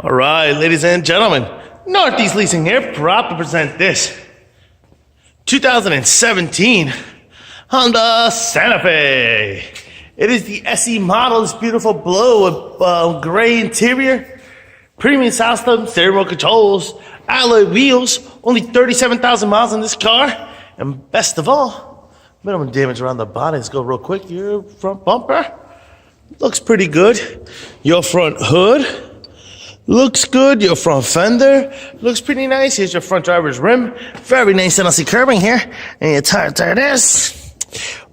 All right, ladies and gentlemen, Northeast Leasing here, proud to present this 2017 Honda Santa Fe. It is the SE model. It's beautiful blue with gray interior, premium sound system, stereo controls, alloy wheels, only 37,000 miles on this car, and best of all, minimum damage around the body. Let's go real quick. Your front bumper looks pretty good. Your front hood looks good. Your front fender looks pretty nice. Here's your front driver's rim. Very nice NLC curbing here. And your tire is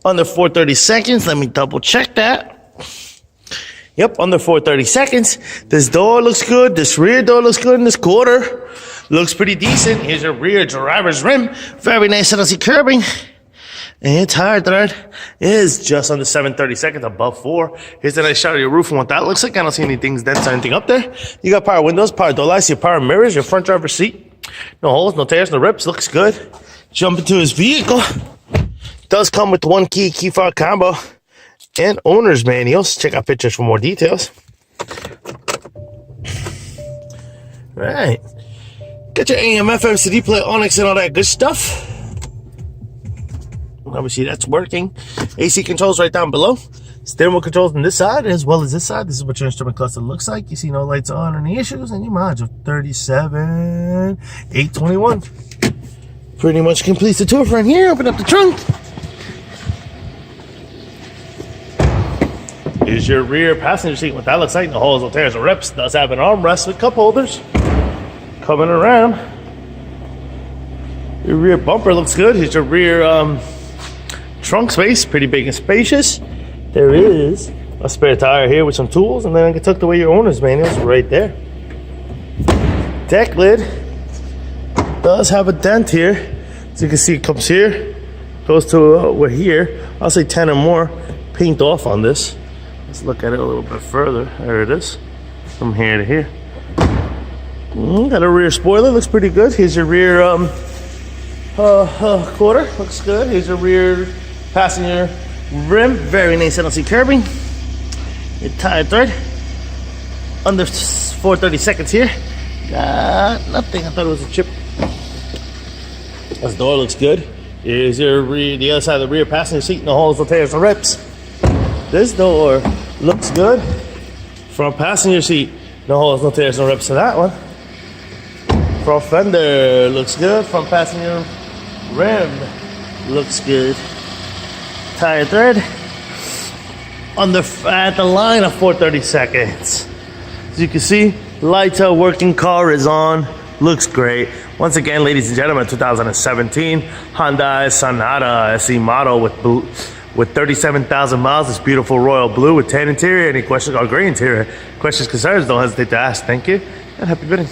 under 430 seconds. Let me double check that. Yep, under 430 seconds. This door looks good. This rear door looks good. And this quarter looks pretty decent. Here's your rear driver's rim. Very nice NLC curbing. And your tire tread is just under 730 seconds, above 4. Here's a nice shot of your roof and what that looks like. I don't see any dents or anything up there. You got power windows, power door lights, your power mirrors, your front driver's seat. No holes, no tears, no rips. Looks good. Jump into his vehicle. Does come with one key fob combo and owner's manuals. Check out pictures for more details. All right. Got your AM, FM, CD player, Onyx, and all that good stuff. Obviously, that's working. AC controls right down below. Steering wheel controls on this side as well as this side. This is what your instrument cluster looks like. You see no lights on or any issues, and your mileage of 37,821. Pretty much completes the tour from here. Open up the trunk. Here's your rear passenger seat. What that looks like. No holes, no tears, or rips. Does have an armrest with cup holders. Coming around. Your rear bumper looks good. Here's your rear trunk space, pretty big and spacious. There is a spare tire here with some tools, and then I can tuck away your owner's manuals right there. Deck lid does have a dent here. As you can see, it comes here, goes to we're here. I'll say 10 or more. Paint off on this. Let's look at it a little bit further. There it is, from here to here. Got a rear spoiler, looks pretty good. Here's your rear quarter, looks good. Here's your rear passenger rim, very nice NLC curbing. Your tire tread, under 430 seconds here. Got nothing, I thought it was a chip. This door looks good. Here's your rear, the other side of the rear passenger seat, no holes, no tears, no rips. This door looks good. Front passenger seat, no holes, no tears, no rips to that one. Front fender looks good. Front passenger rim looks good. Tire tread at the line of 430 seconds. As you can see, lights are working, car is on, looks great. Once again, ladies and gentlemen, 2017 Hyundai Sonata SE model with 37,000 miles. This beautiful royal blue with tan interior. Any questions or gray interior? Questions, concerns? Don't hesitate to ask. Thank you and happy bidding.